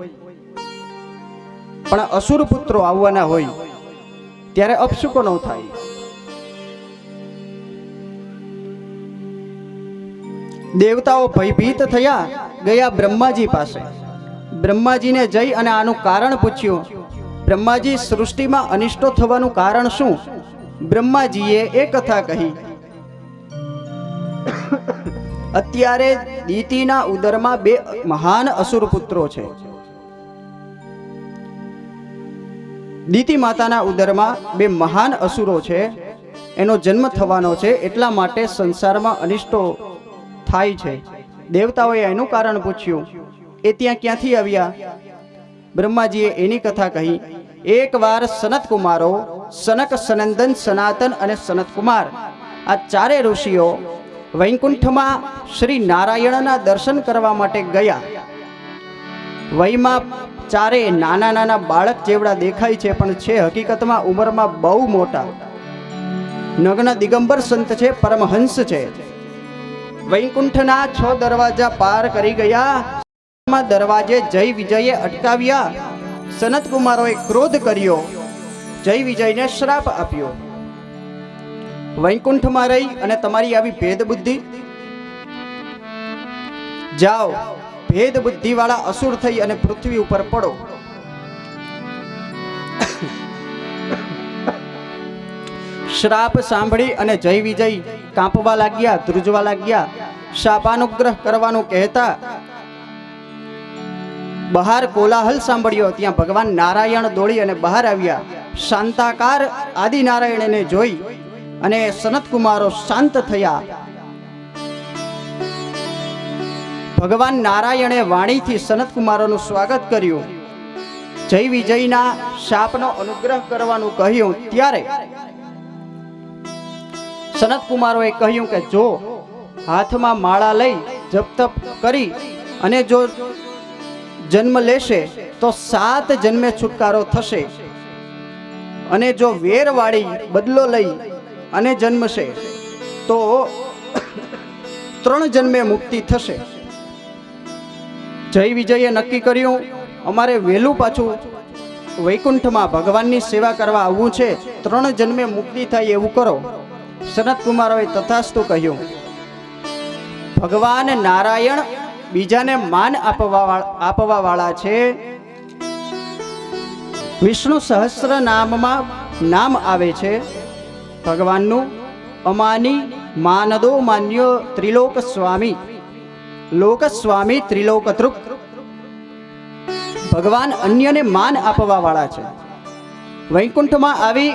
પણ અસુર પુત્રો આવવાના હોય ત્યારે અપશુકનો થાય. દેવતાઓ ભયભીત થયા, ગયા બ્રહ્માજી પાસે. બ્રહ્માજીને જઈ અને આનું કારણ પૂછ્યું. બ્રહ્માજી, સૃષ્ટિમાં અનિષ્ટો થવાનું કારણ શું? બ્રહ્માજીએ એ કથા કહી. અત્યારે દીતિના ઉદરમાં 2 મહાન અસુર પુત્રો છે. દીતિ માતાના ઉદરમાં 2 મહાન અસુરો છે, એનો જન્મ થવાનો છે, એટલા માટે સંસારમાં અનિષ્ટો થાય છે. દેવતાઓએ એનું કારણ પૂછ્યું. એ ત્યાં ક્યાંથી આવ્યા? બ્રહ્માજીએ એની કથા કહી. એકવાર સનત કુમારો, સનક, સનંદન, સનાતન અને સનત કુમાર, આ 4 ઋષિઓ વૈકુંઠમાં શ્રી નારાયણના દર્શન કરવા માટે ગયા. વયમાં 4 નાના નાના બાળક જેવડા દેખાય છે, પણ છે હકીકતમાં ઉંમરમાં બહુ મોટા. નગ્ન દિગંબર સંત છે, પરમહંસ છે. વૈકુંઠના 6 દરવાજા પાર કરી ગયા. દરવાજે જય વિજયે અટકાવ્યા. સનત કુમારોએ ક્રોધ કર્યો, જય વિજયને શ્રાપ આપ્યો. વૈકુંઠમાં રહી અને તમારી આવી ભેદ બુદ્ધિ, જાઓ ભેદ બુદ્ધિ વાળા અસુર થઈ અને પૃથ્વી ઉપર પડો. શ્રાપ સાંભળી અને જય વિજય કાંપવા લાગ્યા, ધ્રુજવા લાગ્યા. શાપાનુગ્રહ કરવાનું કહેતા બહાર કોલાહલ સાંભળ્યો. ત્યાં ભગવાન નારાયણ દોડી અને બહાર આવ્યા. શાંતાકાર આદિનારાયણને જોઈ અને સનત કુમારો શાંત થયા. ભગવાન નારાયણે વાણીથી સનત કુમારોનું સ્વાગત કર્યું. જય વિજયના શાપનો અનુગ્રહ કરવાનું કહ્યું. ત્યારે સનત કુમારોએ કહ્યું કે જો હાથમાં માળા લઈ જપ તપ કરી અને જો જન્મ લેશે તો 7 જન્મે છુટકારો થશે, અને જો વેરવાળી બદલો લઈ અને જન્મશે તો 3 જન્મે મુક્તિ થશે. જય વિજયે નક્કી કર્યું, અમારે વહેલું પાછું વૈકુંઠમાં ભગવાનની સેવા કરવા આવવું છે, 3 જન્મે મુક્તિ થાય એવું કરો. સનત કુમારોએ તથાસ્તુ કહ્યું. ભગવાન નારાયણ બીજાને માન આપવા વાળા છે. વિષ્ણુ સહસ્ત્ર નામમાં નામ આવે છે ભગવાનનું, અમાની માનદો માન્યો ત્રિલોક સ્વામી, લોક સ્વામી ત્રિલોકતૃક. ભગવાન અન્યને માન આપવા વાળા છે. વૈકુંઠમાં આવી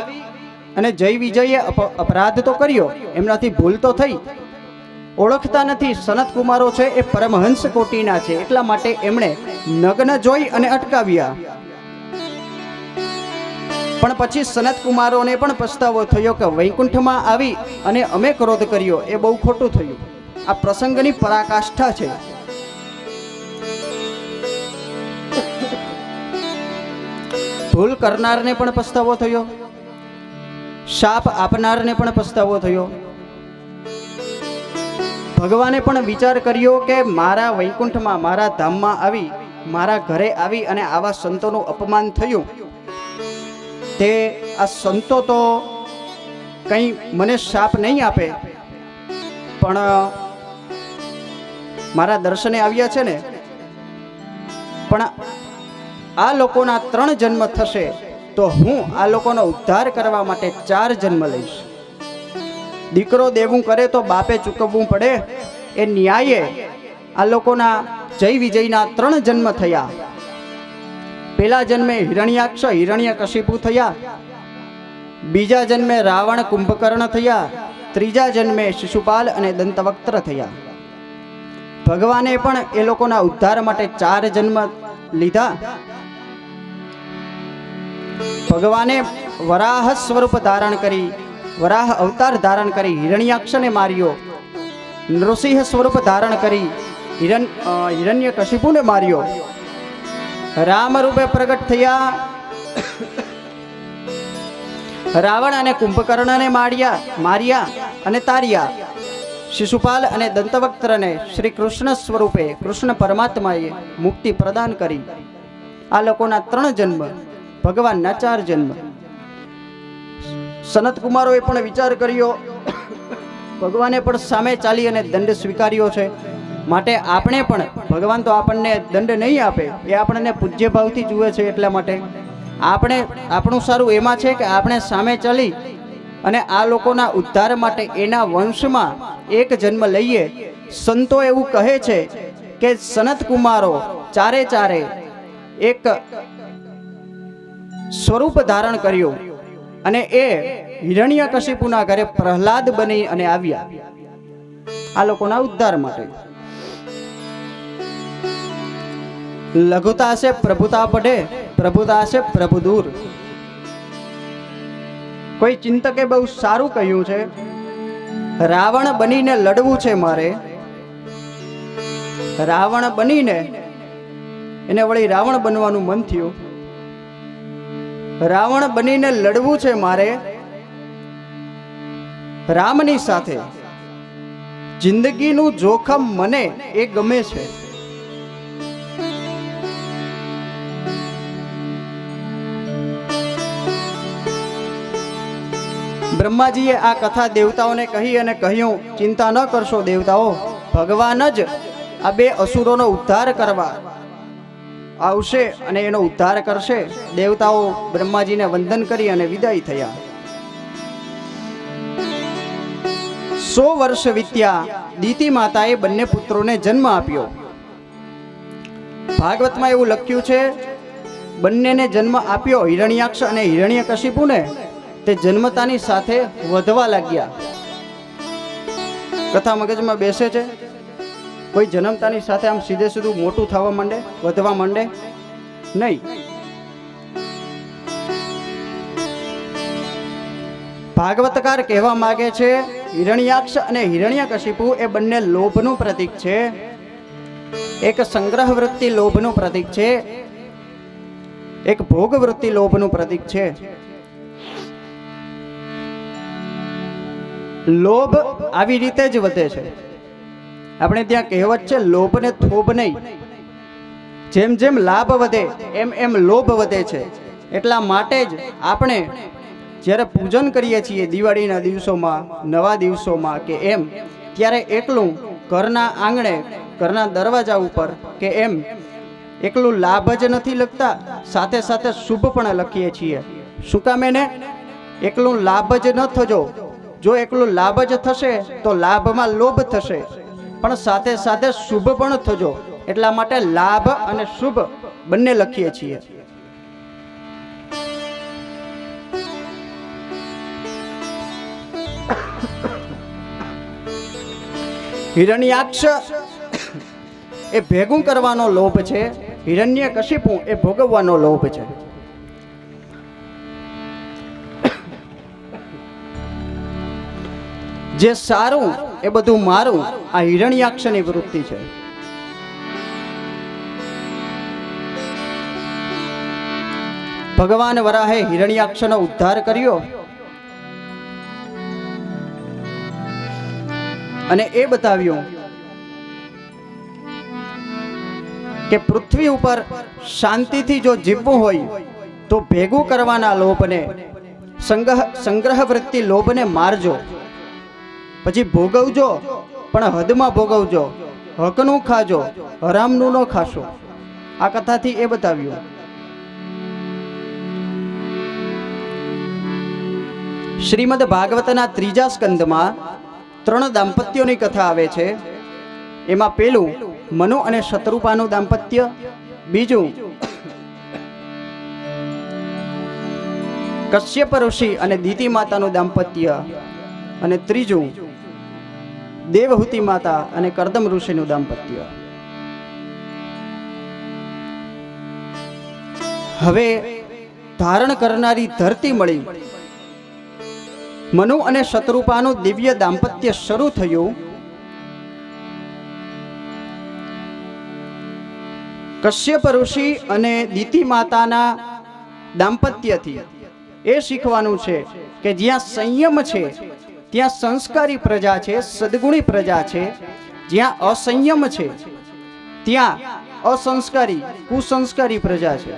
અને જય વિજયે અપરાધ તો કર્યો, એમનાથી ભૂલ તો થઈ, ઓળખતા નથી. સનત કુમારો છે એ પરમહંસ કોટીના છે, એટલા માટે એમણે નગ્ન જોઈ અને અટકાવ્યા. પણ પછી સનત કુમારોને પણ પસ્તાવો થયો કે વૈકુંઠમાં આવી અને અમે ક્રોધ કર્યો, એ બહુ ખોટું થયું. આ પ્રસંગની પરાકાષ્ઠા છે. ભૂલ કરનારને પણ પસ્તાવો થયો, શાપ આપનારને પણ પસ્તાવો થયો. ભગવાને પણ વિચાર કર્યો કે મારા વૈકુંઠમાં, મારા ધામમાં આવી, મારા ઘરે આવી અને આવા સંતોનું અપમાન થયું, તે આ સંતો તો કંઈ મને શાપ નહીં આપે, પણ મારા દર્શને આવ્યા છે ને, પણ આ લોકોના 3 જન્મ થશે તો હું આ લોકોનો ઉદ્ધાર કરવા માટે 4 જન્મ લઈશ. દીકરો દેવું કરે તો બાપે ચૂકવવું પડે, એ ન્યાયે આ લોકોના જય વિજયના 3 જન્મ થયા. પહેલા જન્મે હિરણ્યાક્ષ હિરણ્યકશિપુ થયા, બીજા જન્મે રાવણ કુંભકર્ણ થયા, ત્રીજા જન્મે શિશુપાલ અને દંતવક્ત્ર થયા. ભગવાને પણ એ લોકોના ઉદ્ધાર માટે 4 જન્મ લીધા. ભગવાને વરાહ સ્વરૂપ ધારણ કરી, વરાહ અવતાર ધારણ કરી હિરણ્યાક્ષને માર્યો, નૃસિંહ સ્વરૂપ ધારણ કરી હિરણ્યકશિપુને માર્યો, રામ રૂપે પ્રગટ થયા. રાવણ અને કુંભકર્ણને માર્યા અને તાર્યા. શિશુપાલ અને દંતવક્ત્રને શ્રી કૃષ્ણ સ્વરૂપે કૃષ્ણ પરમાત્માએ મુક્તિ પ્રદાન કરી. આ લોકોના 3 જન્મ, ભગવાનના 4 જન્મ. સનત કુમારોએ પણ વિચાર કર્યો, ભગવાને પણ સામે ચાલી અને દંડ સ્વીકાર્યો છે, માટે આપણે પણ, ભગવાન તો આપણને દંડ નહીં આપે, એ આપણને પૂજ્ય ભાવથી જુએ છે, એટલા માટે આપણું સારું એમાં છે કે આપણે સામે ચાલી અને આ લોકોના ઉદ્ધાર માટે એના વંશમાં એક જન્મ લઈએ. સંતો એવું કહે છે કે સનત કુમારો ચારે એક સ્વરૂપ ધારણ કર્યું અને એ હિરણ્યકશિપુના ઘરે પ્રહલાદ બની અને આવ્યા આ લોકોના ઉદ્ધાર માટે. લઘુતા સે પ્રભુતા પડે, પ્રભુતા સે પ્રભુ દૂર. કોઈ ચિંતકે બહુ સારું કહ્યું છે, રાવણ બનીને લડવું છે મારે. રાવણ બનીને એને વળી રાવણ બનવાનું મન થયું. રાવણ બનીને લડવું છે મારે રામની સાથે. જિંદગીનું જોખમ મને એ ગમે છે. બ્રહ્માજીએ આ કથા દેવતાઓને કહી અને કહ્યું, ચિંતા ન કરશો દેવતાઓ, ભગવાન જ આ 2 અસુરોનો ઉદ્ધાર કરવા આવશે અને એનો ઉદ્ધાર કરશે. દેવતાઓ બ્રહ્માજીને વંદન કરી અને વિદાય થયા. 100 વર્ષ વીત્યા. દીતિ માતાએ બંને પુત્રોને જન્મ આપ્યો. ભાગવતમાં એવું લખ્યું છે, બંનેને જન્મ આપ્યો હિરણ્યાક્ષ અને હિરણ્યકશિપુને. તે જન્મતાની સાથે વધવા લાગ્યા. કથા મગજમાં બેસે છે, કોઈ જન્મતાની સાથે આમ સીધે સીધું મોટું થવા માંડે, વધવા માંડે નહીં. ભાગવતકાર કહેવા માંગે છે, હિરણ્યાક્ષ અને હિરણ્યકશિપુ એ બંને લોભનું પ્રતીક છે. એક સંગ્રહ વૃત્તિ લોભનું પ્રતીક છે, એક ભોગ વૃત્તિ લોભનું પ્રતીક છે. લોભ આવી રીતે જ વધે છે. આપણે ત્યાં કહેવત છે, લોભ ને થોભ નહીં. જેમ જેમ લાભ વધે એમ લોભ વધે છે. એટલા માટે જ આપણે જ્યારે પૂજન કરીએ છીએ દિવાળીના દિવસોમાં, નવા દિવસોમાં કે એમ, ત્યારે એકલું ઘરના આંગણે, ઘરના દરવાજા ઉપર કે એમ એકલું લાભ જ નથી લખતા, સાથે સાથે શુભ પણ લખીએ છીએ. શું કામ? એને એકલું લાભ જ ન થજો. જો એકલું લાભ જ થશે તો લાભમાં લોભ થશે, પણ સાથે સાથે શુભ પણ થજો. એટલા માટે લાભ અને શુભ બંને લખીએ છીએ. હિરણ્યાક્ષ એ ભેગું કરવાનો લોભ છે, હિરણ્યકશિપુ એ ભોગવવાનો લોભ છે. જે સારું એ બધું મારું, આ હિરણ્યાક્ષની વૃત્તિ છે. ભગવાન વરાહે હિરણ્યાક્ષનો ઉદ્ધાર કર્યો અને એ બતાવ્યું કે પૃથ્વી ઉપર શાંતિથી જો જીવવું હોય તો ભેગું કરવાના લોભને, સંગ્રહ વૃત્તિ લોભને મારજો. પછી ભોગવજો, પણ હદમાં ભોગવજો. હકનું ખાજો, હરામનું ન ખાશો. આ કથાથી એ બતાવ્યું. શ્રીમદ ભાગવતના 3જા સ્કંદમાં 3 દાંપત્યોની કથા આવે છે. એમાં પેલું મનુ અને શત્રુપાનું દાંપત્ય, બીજું કશ્યપ ઋષિ અને દીતિ માતાનું દાંપત્ય, અને ત્રીજું દેવહૂતિ માતા અને કર્દમ ઋષિનું દાંપત્ય. હવે ધારણ કરનારી ધરતી મળી. મનુ અને શત્રુપાનું દિવ્ય દાંપત્ય શરૂ થયું. કશ્યપ ઋષિ અને દિતિ માતાના દાંપત્યથી એ શીખવાનું છે કે જ્યાં સંયમ છે ત્યાં સંસ્કારી પ્રજા છે, સદગુણી પ્રજા છે. જ્યાં અસંયમ છે ત્યાં અસંસ્કારી કુસંસ્કારી પ્રજા છે.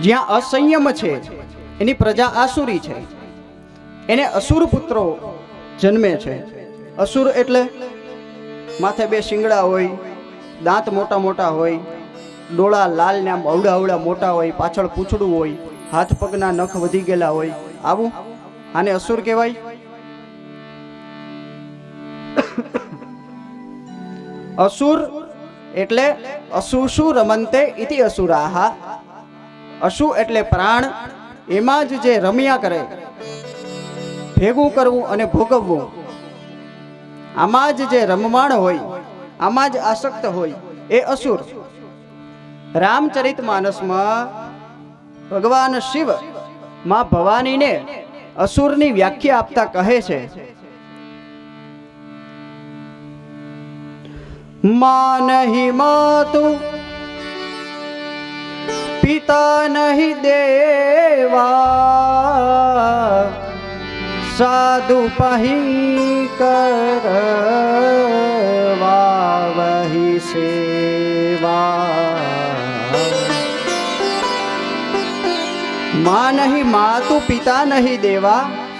જ્યાં અસંયમ છે એની પ્રજા આસુરી છે, એને અસુર પુત્રો જન્મે છે. અસુર એટલે માથે 2 શિંગડા હોય, દાંત મોટા મોટા હોય, ડોળા લાલ ને આમ અવડા અવડા મોટા હોય, પાછળ પૂંછડું હોય, હાથ પગના નખ વધી ગયેલા હોય, આવું આને અસુર કહેવાય. અસુર એટલે અસુષુ રમંતે ઇતિ અસુરાહ. અસુ એટલે પ્રાણ, એમાં જ જે રમ્યા કરે, ભેગું કરવું અને ભોગવવું, આમાં જ જે રમવાણ હોય, આમાં જ આસક્ત હોય, એ અસુર. રામચરિત માનસમાં ભગવાન શિવ માં ભવાનીને અસુરની વ્યાખ્યા આપતા કહે છે, માં નહીં માતુ પિતા નહીં દેવા, સાધુ પહી કરવા વહી સેવા. माँ नहीं मातु पिता नहीं देवा,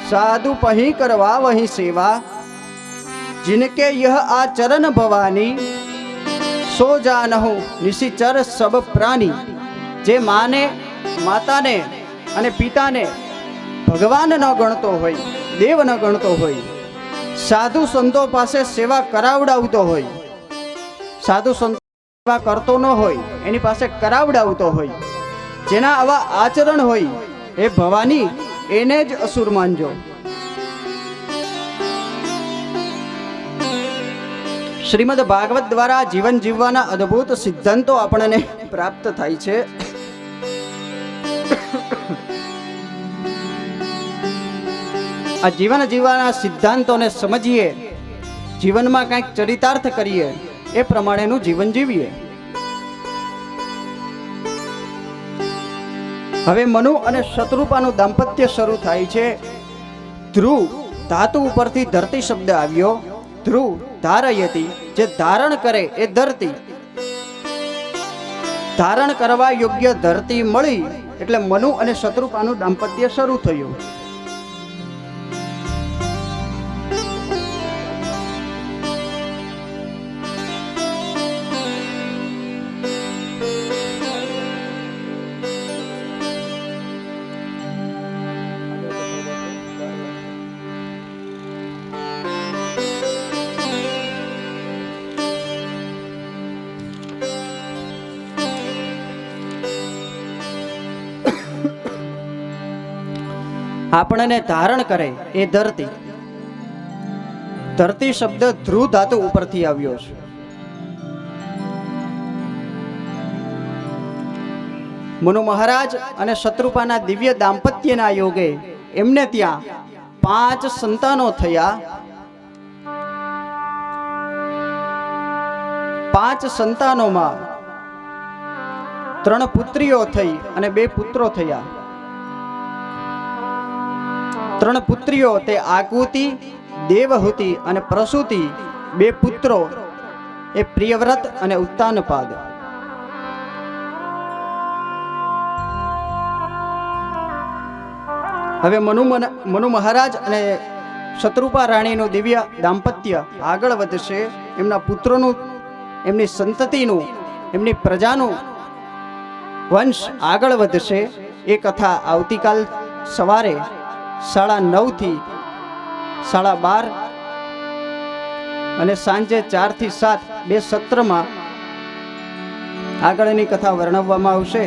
साधु पही करवा वही सेवा. जिनके यह आचरण भवानी, सो जानहु निशिचर सब प्राणी. जे माने माताने અને પિતાને ભગવાન ન ગણતો હોય, દેવ ન ગણતો હોય, સાધુ સંતો પાસે સેવા કરાવડાવતો હોય, સાધુ સંતો સેવા કરતો ન હોય, એની પાસે કરાવડાવતો હોય, જેના આવા આચરણ હોય, એ ભવાની એને જ અસુર માનજો. શ્રીમદ ભાગવત દ્વારા જીવન જીવવાના અદ્ભુત સિદ્ધાંતો આપણને પ્રાપ્ત થાય છે. આ જીવન જીવવાના સિદ્ધાંતોને સમજીએ, જીવનમાં કંઈક ચરિતાર્થ કરીએ, એ પ્રમાણેનું જીવન જીવીએ. હવે મનુ અને શત્રુપાનું દાંપત્ય શરૂ થાય છે. ધ્રુવ ધાતુ ઉપરથી ધરતી શબ્દ આવ્યો. ધ્રુવ ધારયતી, જે ધારણ કરે એ ધરતી. ધારણ કરવા યોગ્ય ધરતી મળી એટલે મનુ અને શત્રુપાનું દાંપત્ય શરૂ થયું. આપણને ધારણ કરે એ ધરતી. ધરતી શબ્દ ધ્રુવ ધાતુ ઉપરથી આવ્યો છે. મનુ મહારાજ અને શત્રુપાના દિવ્ય દાંપત્યના યોગે એમને ત્યાં 5 સંતાનો થયા. 5 સંતાનોમાં 3 પુત્રીઓ થઈ અને 2 પુત્રો થયા. 3 પુત્રીઓ તે આકુતિ, દેવહૂતિ અને પ્રસૂતિ. 2 પુત્રો એ પ્રિયવ્રત અને ઉત્તાનપાદ. હવે મનુ મહારાજ અને શત્રુપા રાણીનું દિવ્ય દાંપત્ય આગળ વધશે. એમના પુત્રોનું, એમની સંતતિનું, એમની પ્રજાનું વંશ આગળ વધશે. એ કથા આવતીકાલ સવારે 9:30 થી 12:30 અને સાંજે 4 થી 7 2 સત્રમાં આગળની કથા વર્ણવવામાં આવશે.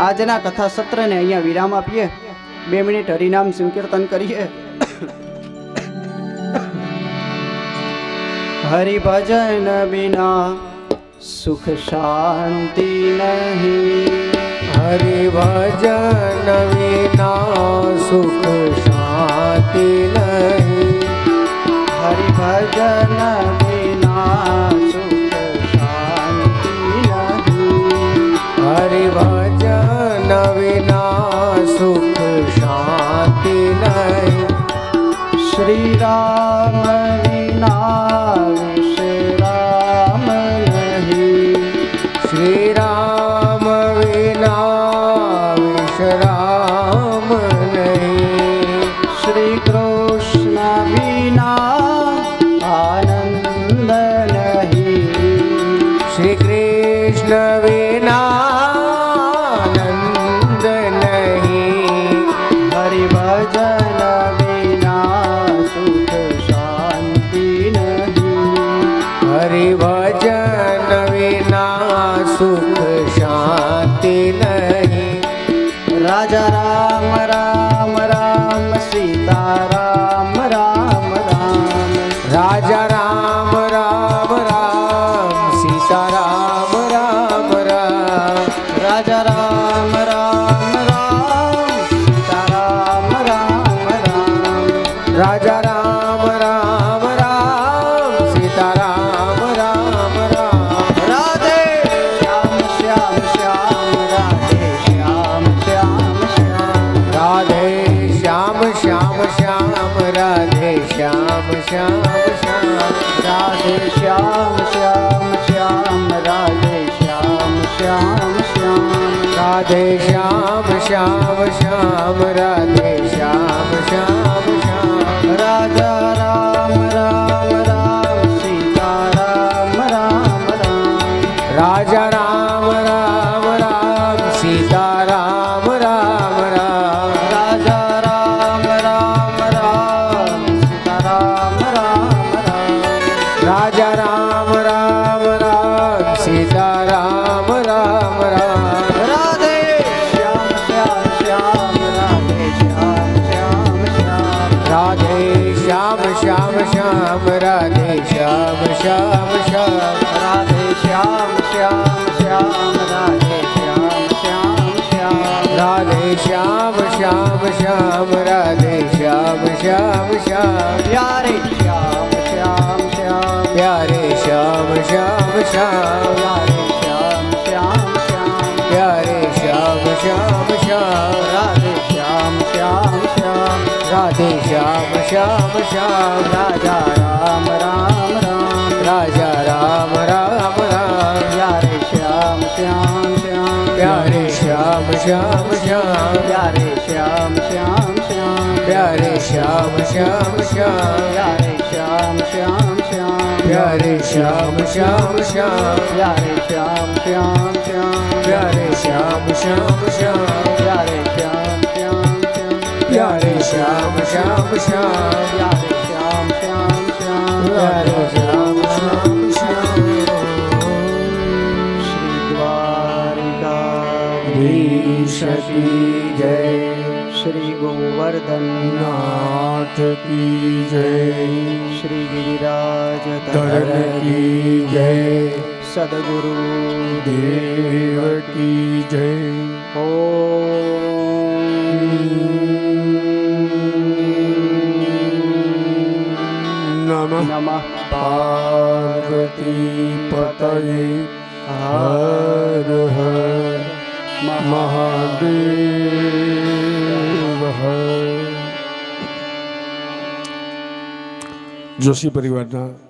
આજના કથા સત્રને અહીંયા વિરામ આપીએ. 2 મિનિટ હરિનામ સંકીર્તન કરીએ. હરિ ભજન બિના સુખ શાંતિ નહીં, હરિ ભજન વિના સુખ શાંતિ નહીં. હરિ ભજન વિના સુખ શાંતિ નહીં. હરિ ભજન વિના સુખ શાંતિ નહીં. શ્રી રામ વિના વિશ્રામ નહીં. શ્રી રામ વિના વિશ્રામ નહીં. શ્રી કૃષ્ણ વિના આનંદ નહીં. શ્રી કૃષ્ણ વિના આનંદ નહીં. હરિ ભજન વિના સુખ શાંતિ નહીં. હરિ ભજન વિના સુખ શાંતિ નહીં. રાજા રામ રામ રામ સીતા રામ રામ રામ. રાજા રામ રામ રામ સીતા રામ રામ રામ. રાજા રામ રામ રામ સીતા રામ રામ રામ. રાજા રામ રામ રામ સીતા રામ રામ રામ. રાધે શ્યામ શ્યામ શ્યામ રાધે શ્યામ શ્યામ શ્યામ. રાધે શ્યામ શ્યામ શ્યામ રાધે શ્યામ શ્યામ શ્યામ. રાધે શ્યામ શ્યામ શ્યામ રાધે શ્યામ શ્યામ શ્યામ. રાધે શ્યામ શ્યામ શ્યામ રાધે શ્યામ શ્યામ શ્યામ. રાજા રામ રામ રામ સીતા રામ રામ રામ. રાજા રામ રામ રામ સીતા રામ રામ રામ. રાજા રામ રામ રામ સીતા રામ રામ રામ. રાજા રામ રામ રામ સીતા રામ રામ રામ. રાધે શ્યામ શ્યામ શ્યામ રાધે શ્યામ શ્યામ શ્યામ. રાધે શ્યામ શ્યામ શ્યામ રાધે શ્યામ શ્યામ શ્યામ. રાધે શ્યામ શ્યામ શ્યામ રાધે શ્યામ શ્યામ શ્યામ. રાધે શ્યામ શ્યામ શ્યામ રાધે શ્યામ શ્યામ શ્યામ. પ્યારે શ્યામ શ્યામ શ્યામ. પ્યારે શ્યામ શ્યામ શ્યામ. પ્યારે શ્યામ શ્યામ શ્યામ. પ્યારે શ્યામ શ્યામ શ્યામ. રાધે શ્યામ શ્યામ શ્યામ. રાધે શ્યામ શ્યામ શ્યામ. રાજા રામ રામ રામ. રાજા રામ રામ રામ. પ્યારે શ્યામ શ્યામ શ્યામ. પ્યારે શ્યામ શ્યામ શ્યામ. પ્યારે શ્યામ શ્યામ શ્યામ. પ્યારે શ્યામ શ્યામ શ્યામ. પ્યારે શ્યામ શ્યામ શ્યામ. પ્યારે શ્યામ શ્યામ શ્યામ. પ્યારે શ્યામ શ્યામ શ્યામ. પ્યારે શ્યામ શ્યામ શ્યામ. પ્યારે શ્યામ શ્યામ શ્યામ. પ્યારે શ્યામ શ્યામ શ્યામ. પ્યારે શ્યામ શ્યામ શ્યામ. પ્યારે શ્યામ શ્યામ શ્યામ. શ્રી દ્વારિકાધીશ કી જય. શ્રી ગોવર્ધન નાથ કી જય. શ્રી ગિરિરાજ ધરણ કી જય. સદગુરુ દેવ કી જય. નમઃ નમઃ પાર્વતી પતયે હર હર મહાદેવ હર. જોશી પરિવારના